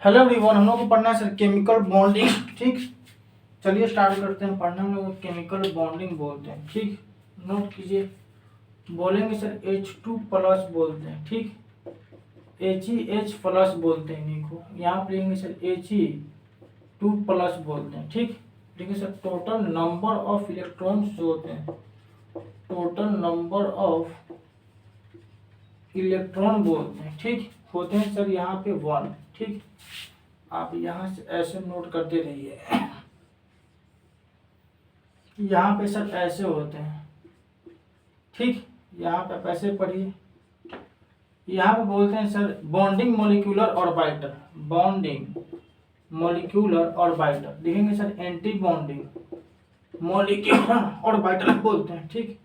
Hello everyone, हम लोग को पढ़ना है सर केमिकल बॉन्डिंग। ठीक, चलिए स्टार्ट करते हैं पढ़ना। हम लोग केमिकल बॉन्डिंग बोलते हैं। ठीक, नोट कीजिए। बोलेंगे सर H2+ बोलते हैं। ठीक, HEH+ बोलते हैं इन्हीं को। यहाँ पे लिखेंगे सर He2+ बोलते हैं। ठीक, लिखेंगे sir total number of electrons जो होते हैं, टोटल नंबर ऑफ इलेक्ट्रॉन बोलते हैं। ठीक, होते हैं सर यहाँ पे 1। ठीक, आप यहाँ से ऐसे नोट करते रहिए। यहाँ पे सर ऐसे होते हैं। ठीक, यहाँ पे ऐसे पढ़िए। यहाँ पे बोलते हैं sir bonding molecular orbital, bonding molecular orbital. लिखेंगे sir anti bonding molecular orbital बोलते हैं। ठीक,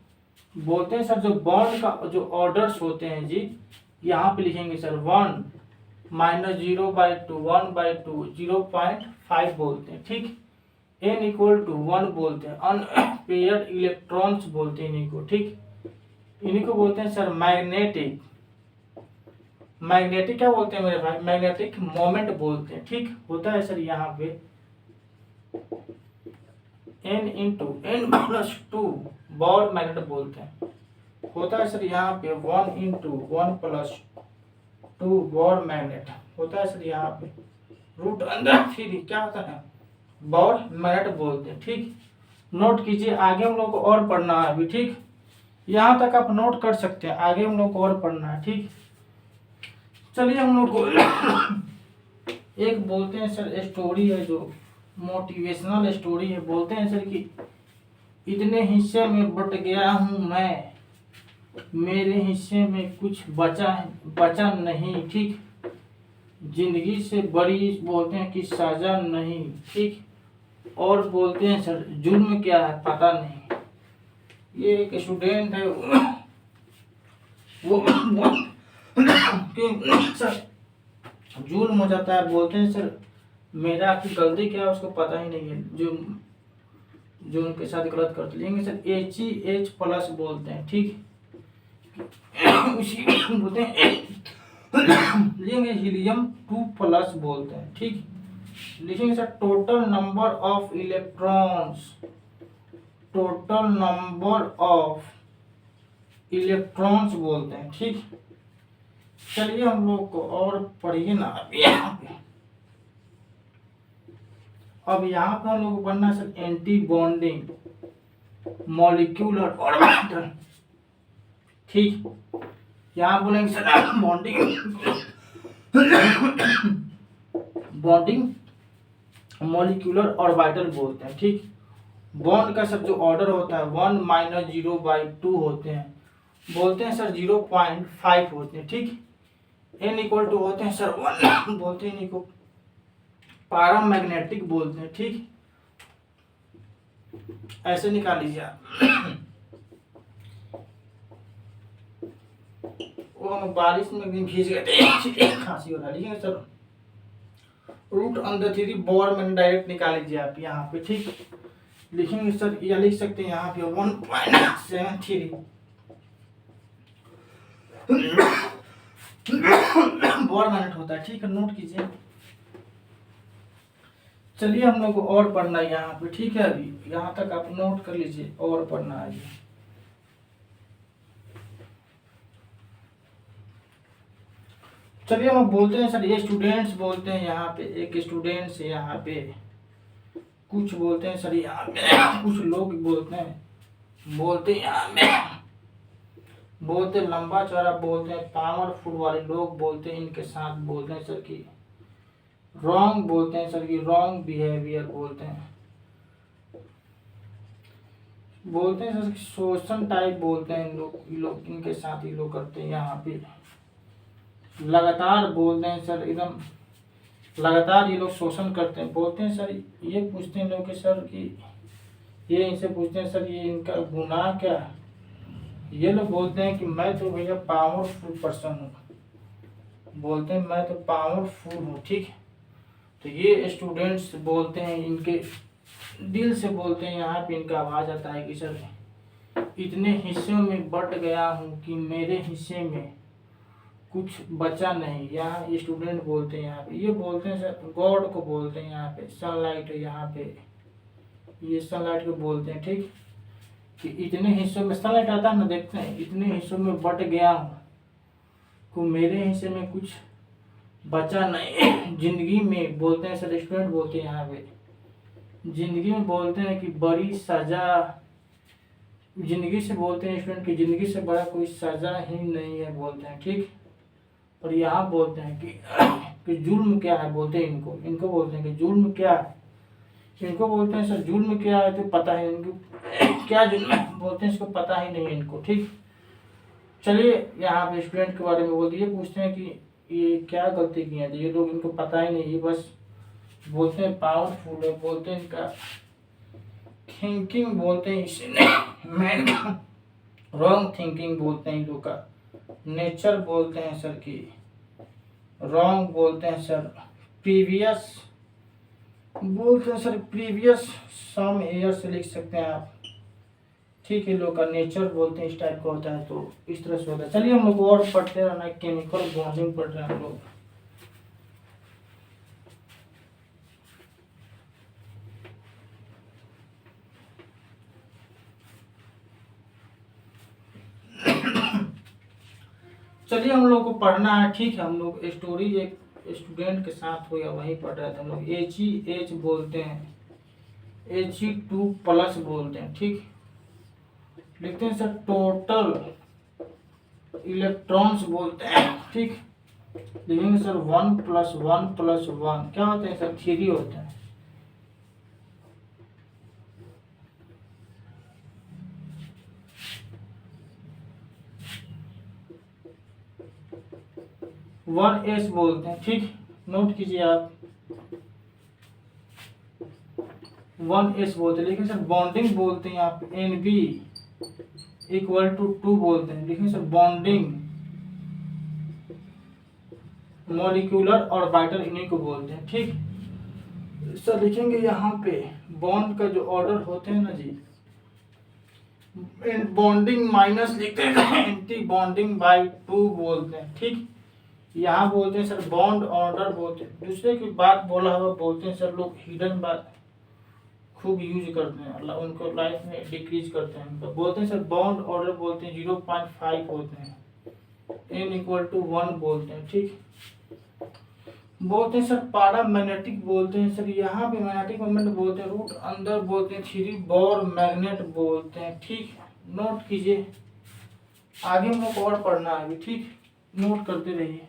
बोलते हैं सर जो बॉन्ड का जो ऑर्डर्स होते हैं जी, यहाँ पे लिखेंगे सर 1 -0/2 1/2 0.5 बोलते हैं। ठीक, n=1 बोलते हैं। अनपेयर्ड इलेक्ट्रॉन्स बोलते हैं इन्हीं को। ठीक, इन्हीं को बोलते हैं सर मैग्नेटिक, मैग्नेटिक क्या बोलते हैं मेरे भाई, मैग्नेटिक मोमेंट बोलते हैं। ठीक, होता है सर यहाँ पे n × n+2 बॉड मैग्नेट बोलते हैं। होता है सर यहाँ पे 1 × 1+2 बॉड मैग्नेट होता है सर यहाँ पे। √3 क्या होता है, बॉड मैग्नेट बोलते हैं। ठीक, नोट कीजिए। आगे हम लोग को और पढ़ना है अभी। ठीक, यहाँ तक आप नोट कर सकते हैं, आगे हम लोग को और पढ़ना है। ठीक, चलिए हम लोग को एक बोलते हैं सर स्टोरी है जो मोटिवेशनल स्टोरी है। बोलते हैं सर कि इतने हिस्से में बट गया हूँ मैं, मेरे हिस्से में कुछ बचा नहीं। ठीक, जिंदगी से बड़ी बोलते हैं कि सजा नहीं। ठीक, और बोलते हैं सर जुर्म क्या है पता नहीं। ये एक स्टूडेंट है वो सर जुर्म हो जाता है। बोलते हैं सर मेरा की गलती क्या है उसको पता ही नहीं है, जो उनके साथ गलत करते लेंगे सर HEH+ बोलते हैं। ठीक, उसी बोलते हैं लिखेंगे He2+ बोलते हैं। ठीक, लिखेंगे sir total number of electrons, total number of electrons बोलते हैं। ठीक, चलिए हम लोग को और पढ़िए ना अभी यहाँ पे। अब यहाँ पे हम लोग को पढ़ना है sir anti bonding molecular orbital. ठीक, यहाँ बोलेंगे सर बॉन्डिंग मॉलिक्यूलर ऑर्बिटल बोलते हैं। ठीक, बॉन्ड का सब जो ऑर्डर होता है 1 - 0/2 होते हैं। बोलते हैं सर 0.5 होते हैं। ठीक, n= होते हैं सर 1 बोलते हैं इनको पैरामैग्नेटिक बोलते हैं। ठीक, ऐसे निकाल लीजिए आप। वो हम बारिश में एकदम भीज गए थे, खांसी हो रहा है। लिखेंगे सर √3 बॉड मैंने डायरेक्ट निकाल लीजिए आप यहाँ पे। ठीक, लिखेंगे सर या लिख सकते हैं यहाँ पे 1.73 बॉड मैग्नेट होता है। ठीक है, नोट कीजिए। चलिए हम लोग को और पढ़ना है यहाँ पे। ठीक है, अभी यहाँ तक आप नोट कर लीजिए, और पढ़ना है। चलिए हम बोलते हैं सर ये स्टूडेंट्स बोलते हैं यहाँ पे, एक स्टूडेंट्स यहाँ पे, कुछ बोलते हैं सर यहाँ पे कुछ लोग बोलते हैं यहाँ में, बोलते लंबा चौड़ा बोलते हैं, पावरफुल वाले लोग बोलते हैं इनके साथ बोलते हैं सर की रॉन्ग बोलते हैं सर की रॉन्ग बिहेवियर बोलते हैं। बोलते हैं सर शोषण टाइप बोलते हैं लोग इनके साथ ही लोग करते हैं यहाँ पे। लगातार बोलते हैं सर एकदम लगातार ये लोग शोषण करते हैं। बोलते हैं सर ये पूछते हैं लोग कि सर कि ये इनसे पूछते हैं सर ये इनका गुनाह क्या है। ये लोग बोलते हैं कि मैं तो भैया पावरफुल पर्सन हूँ, बोलते हैं मैं तो पावरफुल हूँ। ठीक, तो ये स्टूडेंट्स बोलते हैं इनके दिल से बोलते हैं, यहाँ पे इनका आवाज़ आता है कि सर इतने हिस्सों में बट गया हूँ कि मेरे हिस्से में कुछ बचा नहीं, यहाँ स्टूडेंट बोलते हैं, यहाँ पे ये बोलते हैं सर गॉड को बोलते हैं, यहाँ पे सनलाइट है, यहाँ पे ये सनलाइट को बोलते हैं। ठीक, कि इतने हिस्सों में सनलाइट आता है ना, देखते हैं इतने हिस्सों में बट गया हूँ को मेरे हिस्से में कुछ बचा नहीं। जिंदगी में बोलते हैं सर स्टूडेंट बोलते हैं, यहाँ पे जिंदगी में बोलते हैं कि बड़ी सजा, जिंदगी से बोलते हैं स्टूडेंट की जिंदगी से बड़ा कोई सजा ही नहीं है बोलते हैं। ठीक, और यहाँ बोलते हैं कि जुल्म क्या है, बोलते हैं इनको बोलते हैं कि जुल्म क्या है, इनको बोलते हैं सर जुल्म क्या है, तो पता है इनको क्या जुल्म है, बोलते हैं इसको पता ही नहीं इनको। ठीक, चलिए यहाँ पे स्टूडेंट के बारे में बोलते ये पूछते हैं कि ये क्या गलती की है, ये लोग इनको पता ही नहीं, ये बस बोलते हैं पावरफुल है, बोलते हैं इनका थिंकिंग बोलते हैं इसे मैन रॉन्ग थिंकिंग बोलते हैं इन लोग का, नेचर बोलते हैं सर की रॉन्ग बोलते हैं सर, प्रीवियस बोलते हैं सर प्रीवियस सम ईयर से लिख सकते हैं आप। ठीक है, लोग का नेचर बोलते हैं इस टाइप का होता है, तो इस तरह से होता है। चलिए हम लोग और पढ़ते रहना, केमिकल बॉन्डिंग पढ़ रहे हैं हम लोग। चलिए हम लोग को पढ़ना है। ठीक है, हम लोग स्टोरी एक स्टूडेंट के साथ हो या वहीं पढ़ रहे थे हम लोग। He बोलते हैं, He2+ बोलते हैं। ठीक, लिखते हैं सर टोटल इलेक्ट्रॉन्स बोलते हैं। ठीक, लिखेंगे सर 1+1+1 क्या होते हैं सर 3 होते हैं। वन एस बोलते हैं। ठीक, नोट कीजिए आप 1s बोलते हैं। लेकिन सर बॉन्डिंग बोलते हैं आप Nb=2 बोलते हैं। लेकिन सर बॉन्डिंग मॉलिक्यूलर और ऑर्बिटल इन्हीं को बोलते हैं। ठीक, सर लिखेंगे यहाँ पे बॉन्ड का जो ऑर्डर होते हैं ना जी, बॉन्डिंग माइनस लिखते हैं, एंटी बॉन्डिंग बाय 2 बोलते हैं। ठीक, यहाँ बोलते हैं सर बॉन्ड ऑर्डर बोलते हैं। दूसरे की बात बोला हुआ बोलते हैं सर लोग हिडन बात खूब यूज करते हैं, उनको लाइफ में डिक्रीज करते हैं उनको बोलते हैं सर बॉन्ड ऑर्डर बोलते हैं 0.5 होते हैं, N=1 बोलते हैं। ठीक, बोलते हैं सर पैरामैग्नेटिक बोलते हैं सर, यहाँ पे मैग्नेटिक मोमेंट बोलते हैं, रूट अंदर बोलते हैं 3 बोर मैग्नेट बोलते हैं। ठीक, नोट कीजिए, आगे हम लोग और पढ़ना है अभी। ठीक, नोट करते रहिए।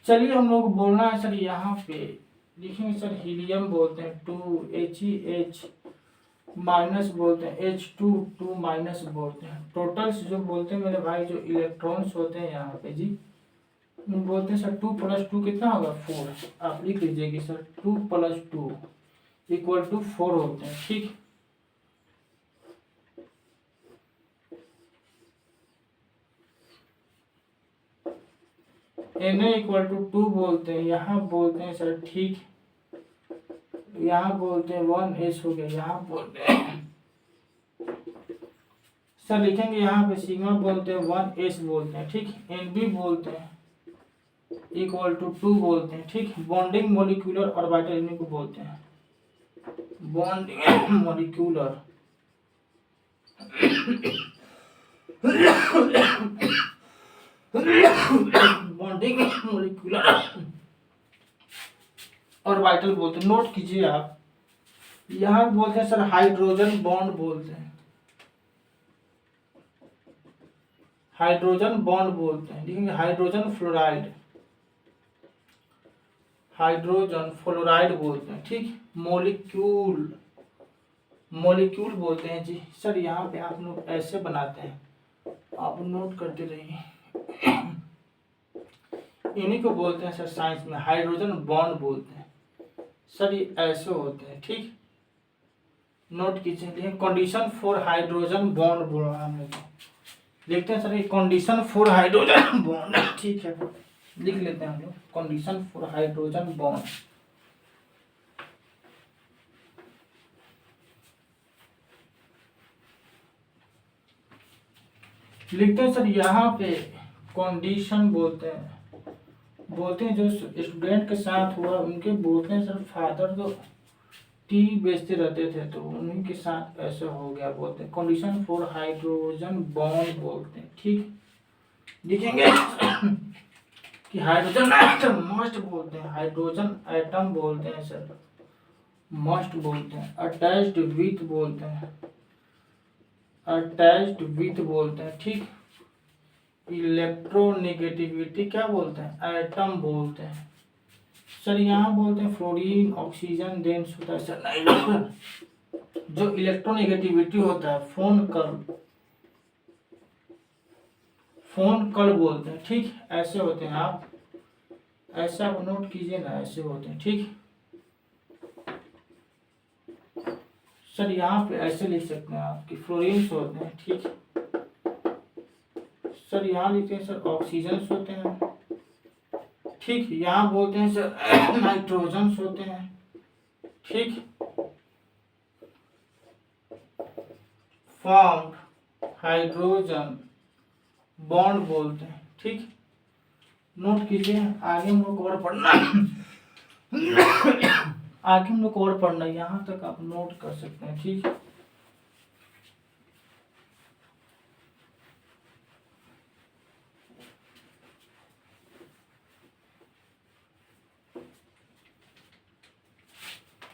चलिए हम लोग बोलना है सर, यहाँ पे लिखेंगे सर हीलियम बोलते हैं 2 He माइनस बोलते हैं H2 बोलते हैं। टोटल्स जो बोलते हैं मेरे भाई जो इलेक्ट्रॉन्स होते हैं यहाँ पे जी, बोलते हैं सर 2+2 कितना होगा 4। आप लिख लीजिए सर 2+2 = 4 होते हैं। ठीक, Na=2 बोलते हैं, यहाँ बोलते हैं सर। ठीक, यहाँ बोलते हैं 1s हो गया, यहाँ बोलते हैं सर लिखेंगे यहाँ पे सिग्मा बोलते हैं 1s बोलते हैं। ठीक, Nb बोलते हैं =2 बोलते हैं। ठीक, बॉन्डिंग मॉलिक्यूलर और ऑर्बिटल इन्हीं को बोलते हैं, bonding molecular bonding molecular orbital बोलते हैं। नोट कीजिए आप, यहाँ बोलते हैं सर हाइड्रोजन बॉन्ड बोलते हैं, हाइड्रोजन बॉन्ड बोलते हैं। लिखेंगे हाइड्रोजन फ्लोराइड बोलते हैं। ठीक, मॉलिक्यूल बोलते हैं जी। सर यहाँ पे आप लोग ऐसे बनाते हैं, आप नोट करते रहिए। इन्हीं को बोलते हैं सर साइंस में हाइड्रोजन बॉन्ड बोलते हैं सर, ये ऐसे होते हैं। ठीक, नोट कीजिए, कंडीशन फॉर हाइड्रोजन बॉन्ड बोल रहा है, लिखते हैं सर ये कंडीशन फॉर हाइड्रोजन बॉन्ड। ठीक है, लिख लेते हैं हम लोग कंडीशन फॉर हाइड्रोजन बॉन्ड। लिखते हैं सर यहाँ पे कंडीशन बोलते हैं जो स्टूडेंट के साथ हुआ उनके बोलते हैं सर फादर तो टी बेचते रहते थे तो उन्हीं के साथ ऐसा हो गया बोलते हैं। कंडीशन फॉर हाइड्रोजन बॉन्ड बोलते हैं। ठीक, लिखेंगे कि हाइड्रोजन एटम मस्ट बोलते हैं, हाइड्रोजन एटम बोलते हैं सर, मस्ट बोलते हैं। अटैच्ड विथ बोलते हैं, अटैच्ड विथ बोलते हैं। ठीक, इलेक्ट्रोनेगेटिविटी क्या बोलते हैं, एटम बोलते हैं सर। यहाँ बोलते हैं फ्लोरीन ऑक्सीजन देंस होता है सर नाइट्रोजन। जो इलेक्ट्रोनेगेटिविटी होता है फोन कल बोलते हैं। ठीक, ऐसे होते हैं, आप ऐसा आप नोट कीजिए ना, ऐसे होते हैं। ठीक सर, यहाँ पे ऐसे लिख सकते हैं आप कि फ्लोरीन्स होते हैं। ठीक सर, यहाँ लिखते हैं सर ऑक्सीजन होते हैं। ठीक, यहाँ बोलते हैं सर नाइट्रोजन होते हैं। ठीक, फॉर्म्ड हाइड्रोजन बॉन्ड बोलते हैं। ठीक, नोट कीजिए, आगे हम लोग और पढ़ना आगे हम लोग और पढ़ना, यहाँ तक आप नोट कर सकते हैं। ठीक,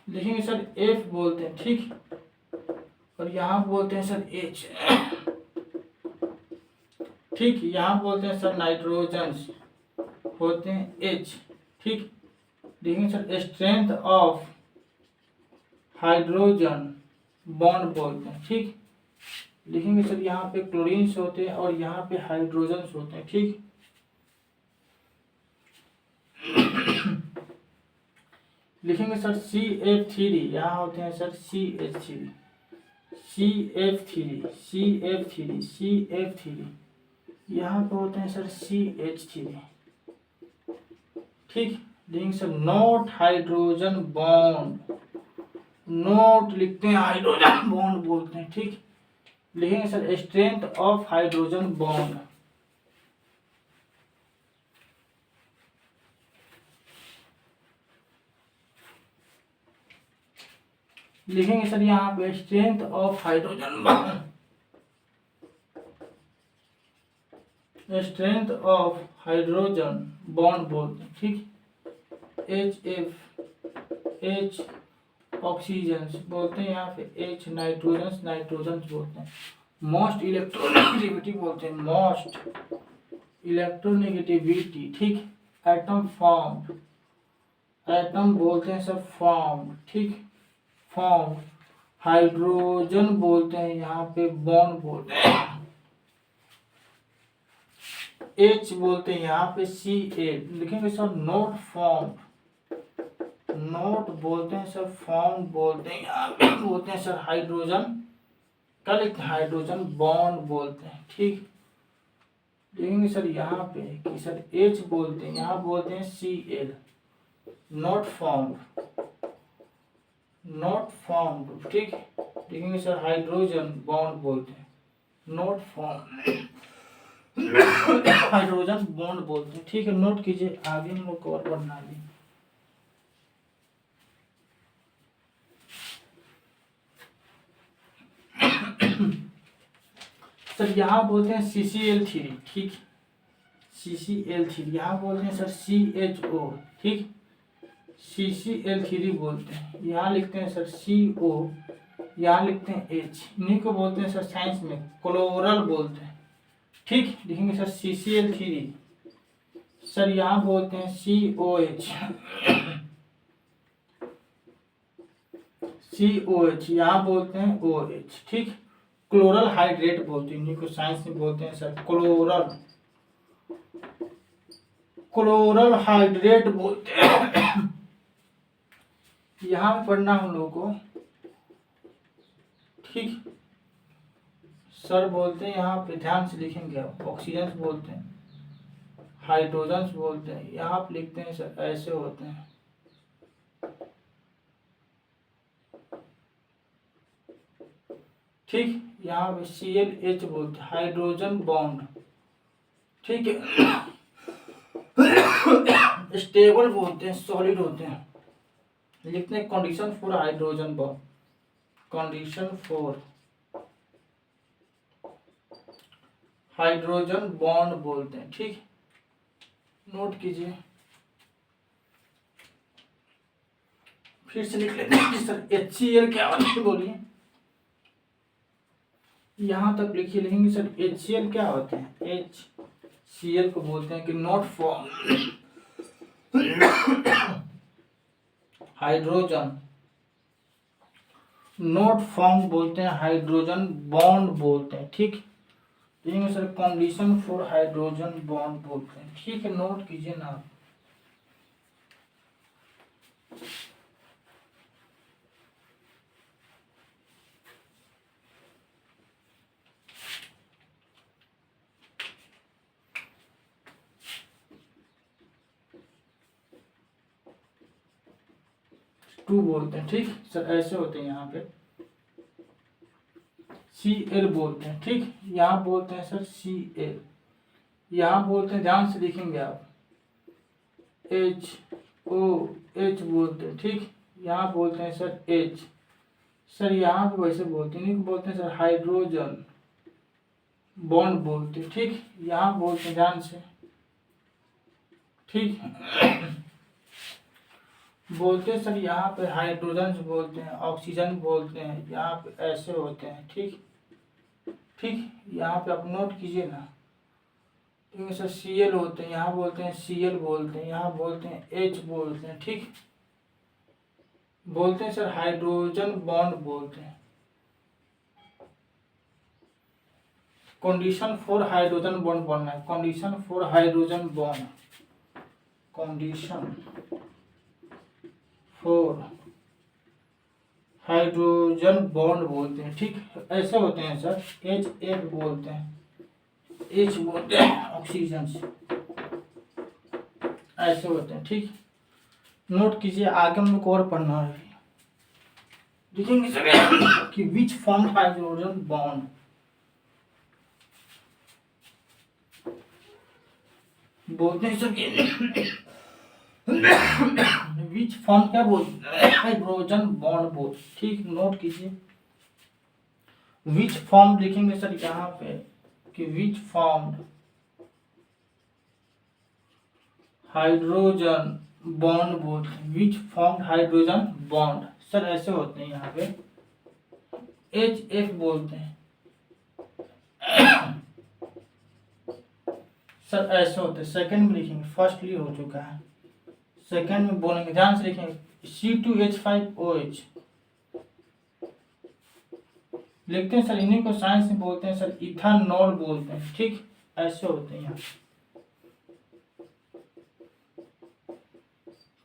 लिखेंगे सर एफ बोलते हैं। ठीक, और यहाँ बोलते हैं सर एच। ठीक, यहाँ बोलते हैं सर नाइट्रोजन होते हैं एच। ठीक, लिखेंगे sir strength of hydrogen bond बोलते हैं। ठीक, लिखेंगे सर यहाँ पे क्लोरीन्स होते हैं और यहाँ पे हाइड्रोजन होते हैं। ठीक, लिखेंगे सर CF3, यहाँ होते हैं सर CH3, CF3 यहाँ पे होते हैं सर CH3। ठीक, लिखेंगे sir note hydrogen bond, note लिखते हैं हाइड्रोजन बॉन्ड बोलते हैं। ठीक, लिखेंगे sir strength of hydrogen bond, लिखेंगे सर यहाँ पे strength of hydrogen bond, strength of hydrogen bond बोलते हैं। ठीक, H ऑक्सीजन बोलते हैं, यहाँ पे H नाइट्रोजन बोलते हैं। मोस्ट इलेक्ट्रोनेगेटिविटी बोलते हैं, मोस्ट इलेक्ट्रोनेगेटिविटी। ठीक, एटम फॉर्म, एटम बोलते हैं सब फॉर्म। ठीक, फॉर्म हाइड्रोजन बोलते हैं, यहाँ पे बॉन्ड बोलते हैं। H बोलते हैं, यहाँ पे Ca लिखेंगे सर नोट फॉर्म, नोट बोलते हैं सर फॉर्म बोलते हैं, यहाँ पे बोलते हैं सर हाइड्रोजन, क्या लिखते हैं हाइड्रोजन बॉन्ड बोलते हैं। ठीक, लिखेंगे सर यहाँ पे कि सर H बोलते हैं, यहाँ बोलते हैं Cl, not formed, not formed. ठीक, लिखेंगे सर हाइड्रोजन बॉन्ड बोलते हैं, नॉट फॉर्म हाइड्रोजन बॉन्ड बोलते हैं। ठीक है, नोट कीजिए, आगे हम लोग और पढ़ना है। सर यहाँ बोलते हैं CCl3। ठीक, CCl3 यहाँ बोलते हैं सर CHO। ठीक, CCl3 बोलते हैं, यहाँ लिखते हैं सर CO, यहाँ लिखते हैं H, इन्हीं को बोलते हैं सर साइंस में क्लोरल बोलते हैं। ठीक, लिखेंगे सर CCl3, सर यहाँ बोलते हैं COH, COH यहाँ बोलते हैं OH। ठीक, क्लोरल हाइड्रेट बोलते हैं, इन्हीं को साइंस में बोलते हैं सर क्लोरल हाइड्रेट बोलते हैं। यहाँ पढ़ना हम लोग को। ठीक, सर बोलते हैं यहाँ पे ध्यान से लिखेंगे, ऑक्सीजन बोलते हैं, हाइड्रोजन बोलते हैं, यहाँ पे लिखते हैं सर ऐसे होते हैं। ठीक, यहाँ पे ClH बोलते हैं हाइड्रोजन बॉन्ड, ठीक है। स्टेबल बोलते हैं, सॉलिड होते हैं, लिखते हैं condition for hydrogen bond, condition for hydrogen bond बोलते हैं, ठीक। नोट कीजिए, फिर से लिख लेते हैं सर HCl क्या होता है, बोलिए। यहां तक लिखिए, लिखेंगे सर HCl क्या होते हैं। HCl को बोलते हैं कि not form hydrogen, not form बोलते हैं, हाइड्रोजन बॉन्ड बोलते हैं, ठीक। लिखेंगे sir condition for hydrogen bond बोलते हैं, ठीक है। नोट कीजिए ना। 2 बोलते हैं, ठीक सर। ऐसे होते हैं, यहाँ पे Cl बोलते हैं, ठीक। यहाँ बोलते हैं सर Cl, यहाँ बोलते हैं, ध्यान से लिखेंगे आप, HOH बोलते हैं, ठीक। यहाँ बोलते हैं सर H, सर यहाँ पे वैसे बोलते हैं, इनको बोलते हैं सर हाइड्रोजन बॉन्ड बोलते हैं, ठीक। यहाँ बोलते हैं, ध्यान से, ठीक। बोलते हैं सर यहाँ पे हाइड्रोजन बोलते हैं, ऑक्सीजन बोलते हैं, यहाँ पे ऐसे होते हैं, ठीक ठीक। यहाँ पे आप नोट कीजिए ना, ठीक है सर। Cl होते हैं, यहाँ बोलते हैं Cl बोलते हैं, यहाँ बोलते हैं H बोलते हैं, ठीक। बोलते हैं सर हाइड्रोजन बॉन्ड बोलते हैं, कंडीशन फॉर हाइड्रोजन बॉन्ड बनना है, condition for hydrogen bond, condition for hydrogen bond बोलते हैं, ठीक। ऐसे होते हैं सर, HF बोलते हैं, H बोलते हैं ऑक्सीजन से, ऐसे होते हैं, ठीक। नोट कीजिए, आगे हम लोग को और पढ़ना है। देखेंगे सर कि विच फॉर्म हाइड्रोजन बॉन्ड, बोलते हैं सर कि विच फॉर्म क्या बोलते हैं, हाइड्रोजन बॉन्ड बोल, ठीक। नोट कीजिए, विच फॉर्म लिखेंगे सर यहाँ पे कि विच फॉर्म हाइड्रोजन बॉन्ड बोलते हैं, which form hydrogen bond, sir ऐसे होते हैं, यहाँ पे HF बोलते हैं, सर ऐसे होते हैं। सेकंड में लिखेंगे, फर्स्टली हो चुका है, सेकंड में बोलेंगे, ध्यान से लिखेंगे C2H5OH लिखते हैं सर, इन्हीं को साइंस में बोलते हैं सर इथानॉल बोलते हैं, ठीक। ऐसे होते हैं यहाँ,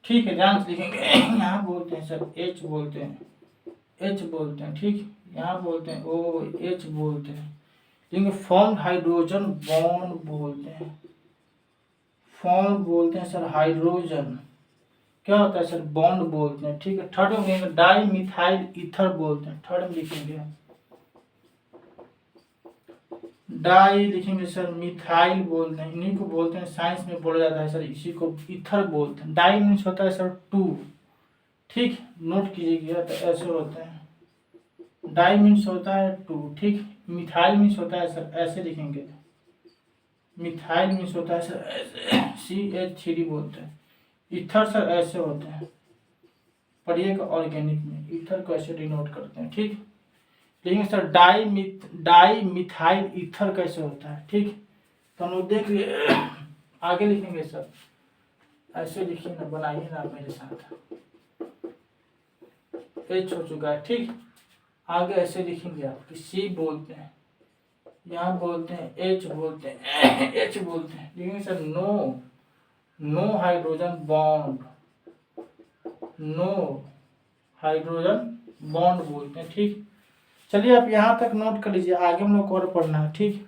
ठीक है। ध्यान से लिखेंगे, यहाँ बोलते हैं सर H बोलते हैं, H बोलते हैं, ठीक। यहाँ बोलते हैं OH बोलते हैं, लेकिन फॉर्म हाइड्रोजन बॉन्ड बोलते हैं, फॉर्म बोलते हैं सर हाइड्रोजन, क्या होता है सर बॉन्ड बोलते हैं, ठीक है। थर्ड में लिखेंगे डाई मिथाइल ईथर बोलते हैं, थर्ड में लिखेंगे डाई, लिखेंगे सर मिथाइल बोलते हैं, इन्हीं को बोलते हैं, साइंस में बोला जाता है सर, इसी को ईथर बोलते हैं। डाई मीन्स होता है सर 2, ठीक। नोट कीजिएगा, तो ऐसे होते हैं, डाई मीन्स होता है 2, ठीक। मिथाइल मीन्स होता है सर, ऐसे लिखेंगे, मिथाइल मीन्स होता है सर ऐसे, CH3 बोलते हैं। ईथर सर ऐसे होते हैं, पढ़िएगा ऑर्गेनिक में, ईथर को ऐसे डिनोट करते हैं, ठीक। लेकिन सर डाई मिथाइल ईथर कैसे होता है, ठीक। तो हम लोग देख लिए, आगे लिखेंगे सर, ऐसे लिखिए ना, बनाइए ना मेरे साथ, H हो चुका है, ठीक। आगे ऐसे लिखेंगे आप कि C बोलते हैं, यहाँ बोलते हैं H बोलते हैं, H बोलते हैं, लिखेंगे sir no hydrogen bond, no hydrogen bond बोलते हैं, ठीक। चलिए आप यहाँ तक नोट कर लीजिए, आगे हम लोग को और पढ़ना है, ठीक।